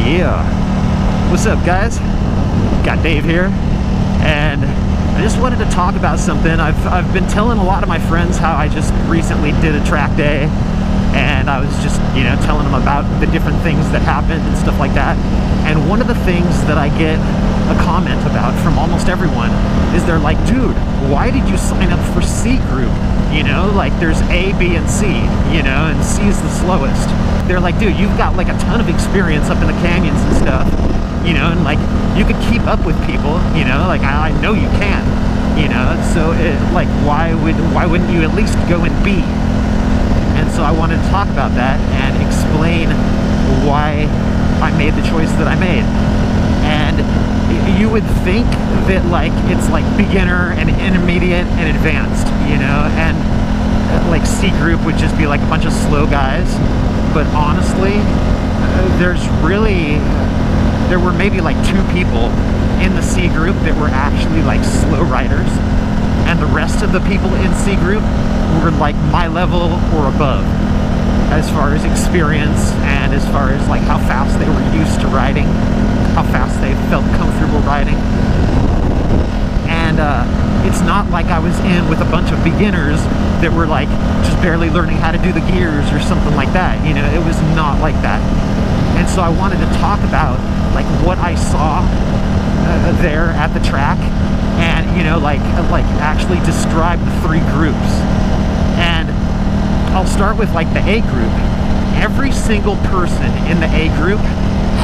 Yeah. What's up, guys? Got Dave here, and I just wanted to talk about something. I've been telling a lot of my friends how I just recently did a track day, and I was just, telling them about the different things that happened and stuff like that. And one of the things that I get a comment about from almost everyone is they're like, dude, why did you sign up for C group? Like there's A, B, and C, and C is the slowest. They're like, dude, you've got like a ton of experience up in the canyons and stuff, and like you could keep up with people, like I know you can, so like why wouldn't you at least go in B? And so I wanted to talk about that and explain why I made the choice that I made. And you would think that like it's like beginner and intermediate and advanced, and like C group would just be like a bunch of slow guys. But honestly, there were maybe like 2 people in the C group that were actually like slow riders, and the rest of the people in C group were like my level or above as far as experience and as far as like how fast they were used to riding, how fast they felt comfortable riding. And it's not like I was in with a bunch of beginners that were like just barely learning how to do the gears or something like that. It was not like that. And so I wanted to talk about like what I saw there at the track, and like actually describe the 3 groups. And I'll start with like the A group. Every single person in the A group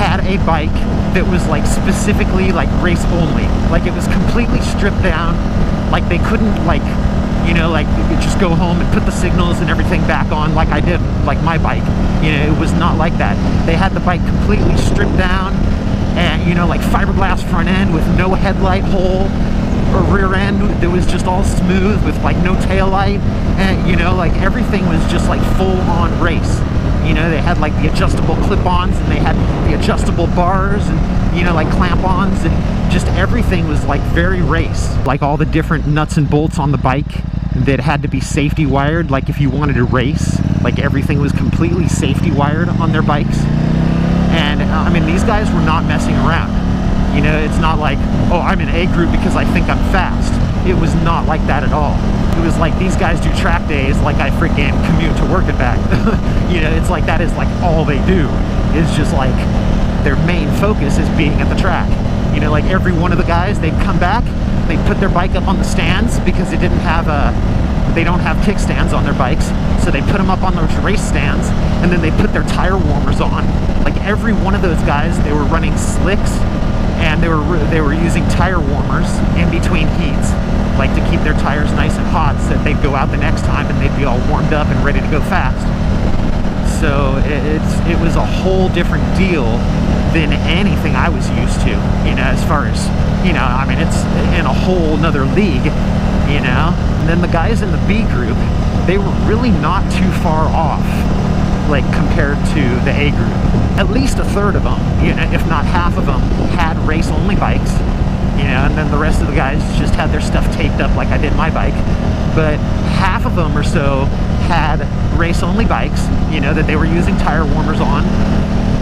had a bike that was like specifically like race only. Like it was completely stripped down. Like they couldn't like just go home and put the signals and everything back on like I did like my bike. It was not like that. They had the bike completely stripped down, and like fiberglass front end with no headlight hole, or rear end that was just all smooth with like no tail light, and like everything was just like full on race. They had like the adjustable clip-ons, and they had the adjustable bars, and like clamp-ons, and just everything was like very race. Like all the different nuts and bolts on the bike that had to be safety wired. Like if you wanted to race, like everything was completely safety wired on their bikes. And I mean, these guys were not messing around. It's not like, oh, I'm in A group because I think I'm fast. It was not like that at all. It was like these guys do track days like I freaking commute to work and back. It's like that is like all they do. It's just like their main focus is being at the track. Like every one of the guys, they'd come back, they'd put their bike up on the stands because they don't have kickstands on their bikes. So they put them up on those race stands, and then they put their tire warmers on. Like every one of those guys, they were running slicks, and they were using tire warmers in between heats, like to keep their tires nice and hot so that they'd go out the next time and they'd be all warmed up and ready to go fast. So it was a whole different deal than anything I was used to, as far as, I mean, it's in a whole nother league, And then the guys in the B group, they were really not too far off, like compared to the A group. At least a third of them, if not half of them, had race-only bikes, and then the rest of the guys just had their stuff taped up like I did my bike. But half of them or so had race-only bikes, that they were using tire warmers on.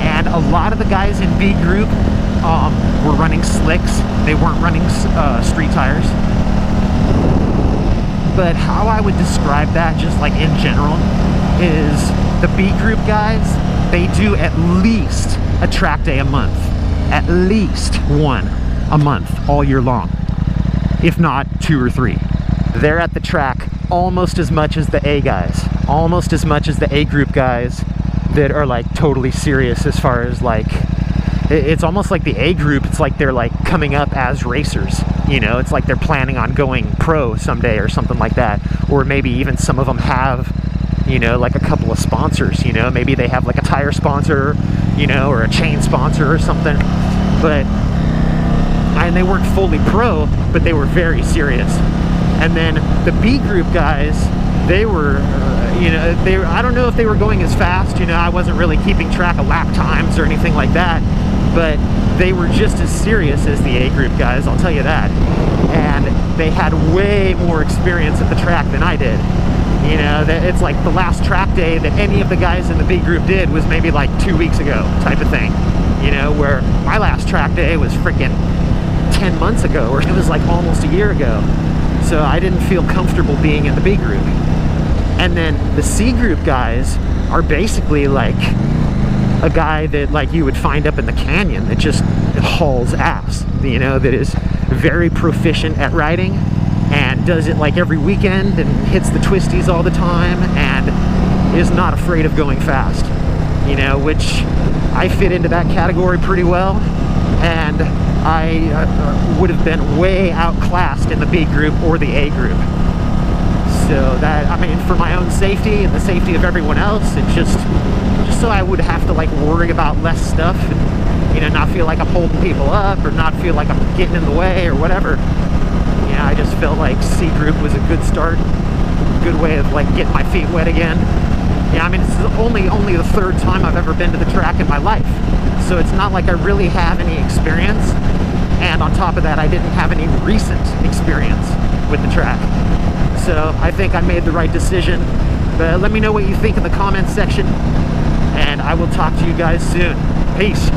And a lot of the guys in B group were running slicks. They weren't running street tires. But how I would describe that, just like in general, is the B group guys, they do at least a track day a month. At least one a month all year long, if not 2 or 3. They're at the track almost as much as the A guys, almost as much as the A group guys that are like totally serious as far as like, it's almost like the A group, it's like they're like coming up as racers, it's like they're planning on going pro someday or something like that. Or maybe even some of them have, like a couple of sponsors, maybe they have like a tire sponsor, or a chain sponsor or something. And they weren't fully pro, but they were very serious. And then the B group guys, they were, I don't know if they were going as fast, I wasn't really keeping track of lap times or anything like that, but they were just as serious as the A group guys, I'll tell you that. And they had way more experience at the track than I did. It's like the last track day that any of the guys in the B group did was maybe like 2 weeks ago type of thing. you know, where my last track day was freaking 10 months ago, or it was like almost a year ago. So I didn't feel comfortable being in the B group. And then the C group guys are basically like a guy that like you would find up in the canyon that just hauls ass, you know, that is very proficient at riding and does it like every weekend and hits the twisties all the time and is not afraid of going fast, you know, which I fit into that category pretty well. And I would have been way outclassed in the B group or the A group. So that, I mean, for my own safety and the safety of everyone else, it's just so I would have to like worry about less stuff and, you know, not feel like I'm holding people up or not feel like I'm getting in the way or whatever. You know, I just felt like C group was a good start, good way of like getting my feet wet again. Yeah, I mean, this is only the third time I've ever been to the track in my life. So it's not like I really have any experience. And on top of that, I didn't have any recent experience with the track. So I think I made the right decision. But let me know what you think in the comments section. And I will talk to you guys soon. Peace.